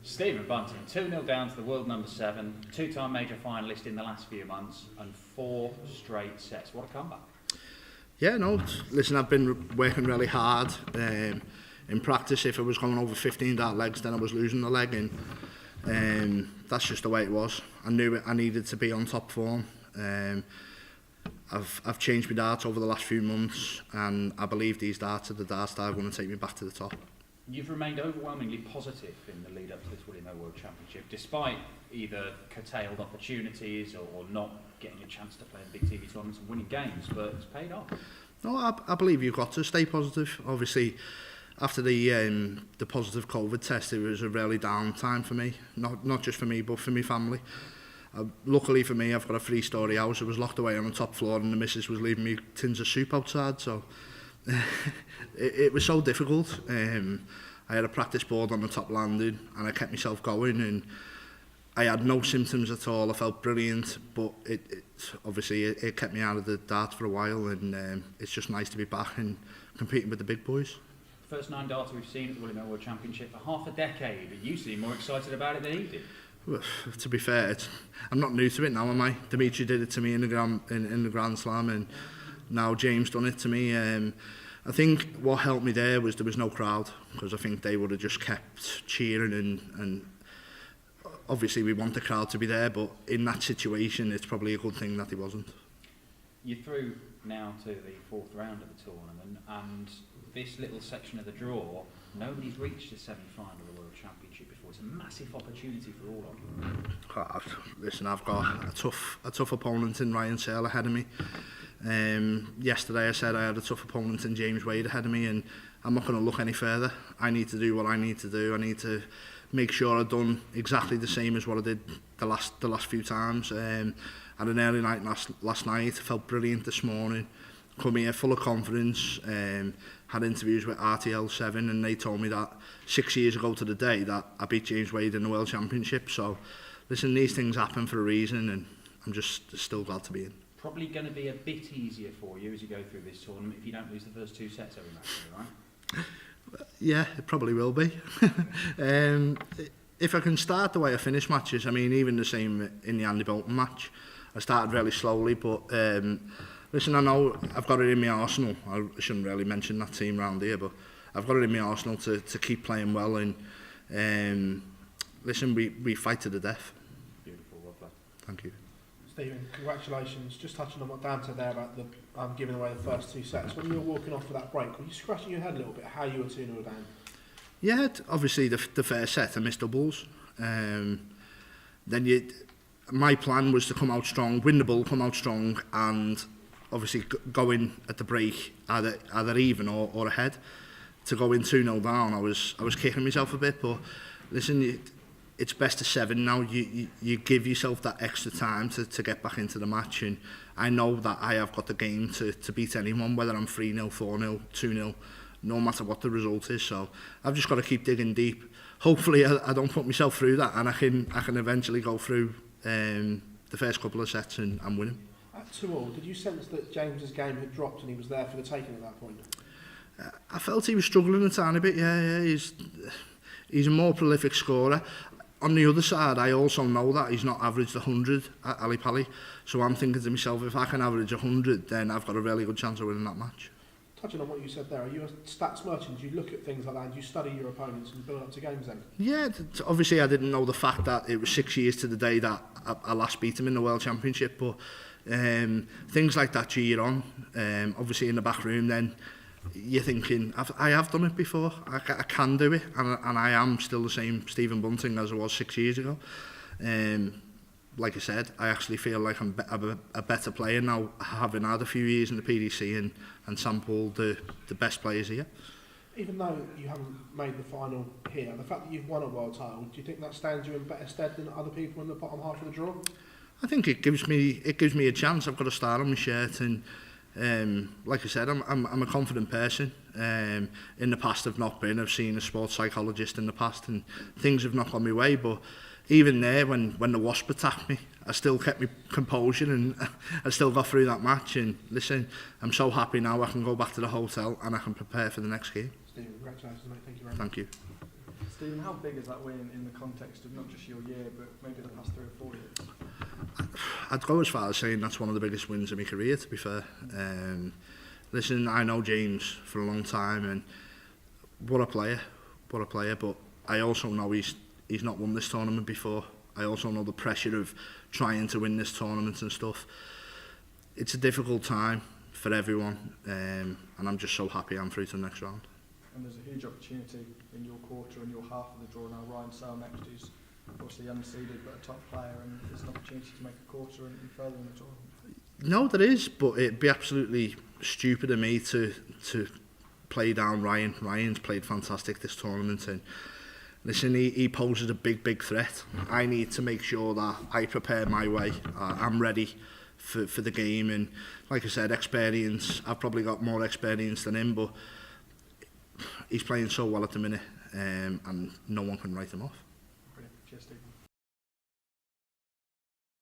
Stephen Bunting, 2-0 down to the world number 7, two-time major finalist in the last few months, and 4 straight sets. What a comeback. Yeah, no, listen, I've been working really hard. In practice, if I was going over 15 dart legs, then I was losing the leg, and that's just the way it was. I knew I needed to be on top form. I've changed my darts over the last few months, and I believe these darts are the darts that are going to take me back to the top. You've remained overwhelmingly positive in the lead up to this William O World Championship, despite either curtailed opportunities or not getting a chance to play in big TV tournaments and winning games, but it's paid off. No, I believe you've got to stay positive. Obviously, after the positive COVID test, it was a really down time for me. Not just for me, but for my family. Luckily for me, I've got a 3-storey house. I was locked away on the top floor, and the missus was leaving me tins of soup outside, so it was so difficult. I had a practice board on the top landing, and I kept myself going, and I had no symptoms at all. I felt brilliant, but it kept me out of the darts for a while, and it's just nice to be back and competing with the big boys. First 9 darts we've seen at the William O World Championship for half a decade. You seem more excited about it than he did. Well, to be fair, I'm not new to it now, am I? Dimitri did it to me in the Grand Slam, and now James done it to me. I think what helped me there was no crowd, because I think they would have just kept cheering, and obviously we want the crowd to be there, but in that situation it's probably a good thing that he wasn't. You're through now to the 4th round of the tournament, and this little section of the draw, nobody's reached the semi-final of the World Championship before. It's a massive opportunity for all of you. Listen, I've got a tough opponent in Ryan Searle ahead of me. Yesterday I said I had a tough opponent in James Wade ahead of me, and I'm not going to look any further. I need to do what I need to do. I need to make sure I've done exactly the same as what I did the last few times. Had an early night last night, felt brilliant this morning. Come here full of confidence. Had interviews with RTL 7, and they told me that 6 years ago to the day that I beat James Wade in the World Championship. So, listen, these things happen for a reason, and I'm just still glad to be in. Probably going to be a bit easier for you as you go through this tournament if you don't lose the first 2 sets every match, right? Yeah, it probably will be. If I can start the way I finish matches, I mean, even the same in the Andy Bolton match, I started really slowly, but listen, I know I've got it in my arsenal. I shouldn't really mention that team round here, but I've got it in my arsenal to keep playing well, and listen, we fight to the death. Beautiful, well played. Thank you. Stephen, congratulations. Just touching on what Dan said there about giving away the first 2 sets. When you were walking off for that break, were you scratching your head a little bit how you were 2-0 down? Yeah, obviously the first set I missed doubles. Then my plan was to come out strong, win the ball, come out strong, and obviously go in at the break either even or ahead. To go in 2-0 down, I was kicking myself a bit, but listen, it's best of 7 now. You give yourself that extra time to get back into the match, and I know that I have got the game to beat anyone, whether I'm 3-0, 4-0, 2-0, no matter what the result is. So I've just got to keep digging deep. Hopefully I don't put myself through that, and I can eventually go through the first couple of sets and win them. At 2-2, did you sense that James's game had dropped and he was there for the taking at that point? I felt he was struggling a tiny bit. Yeah, he's a more prolific scorer. On the other side, I also know that he's not averaged 100 at Ali Pali, so I'm thinking to myself, if I can average 100, then I've got a really good chance of winning that match. Touching on what you said there, are you a stats merchant? Do you look at things like that and do you study your opponents and build up to games then? Yeah, obviously I didn't know the fact that it was 6 years to the day that I last beat him in the World Championship, but things like that cheer on. Obviously in the back room then, you're thinking, I have done it before, I can do it, and I am still the same Stephen Bunting as I was 6 years ago. Like I said, I actually feel like I'm a better player now, having had a few years in the PDC and sampled the best players here. Even though you haven't made the final here, the fact that you've won a world title, do you think that stands you in better stead than other people in the bottom half of the draw? I think it gives me a chance. I've got a star on my shirt, and like I said, I'm a confident person. In the past I've not been. I've seen a sports psychologist in the past, and things have not gone my way, but even there, when the Wasp attacked me, I still kept my composure, and I still got through that match. And listen, I'm so happy now I can go back to the hotel and I can prepare for the next game. Stephen, congratulations, mate. Thank you very much. Thank you. Stephen, how big is that win in the context of not just your year, but maybe the past 3 or 4 years? I'd go as far as saying that's one of the biggest wins of my career, to be fair. Listen, I know James for a long time, and what a player, but I also know he's not won this tournament before. I also know the pressure of trying to win this tournament and stuff. It's a difficult time for everyone, and I'm just so happy I'm through to the next round. And there's a huge opportunity in your quarter and your half of the draw now. Ryan Sale next, who's obviously unseeded but a top player, and there's an opportunity to make a quarter and further in the tournament. No, there is, but it'd be absolutely stupid of me to play down Ryan. Ryan's played fantastic this tournament, and listen, he poses a big threat. I need to make sure that I prepare my way. I'm ready for the game, and like I said, experience. I've probably got more experience than him, but he's playing so well at the minute, and no one can write him off. Brilliant. Cheers, Stephen.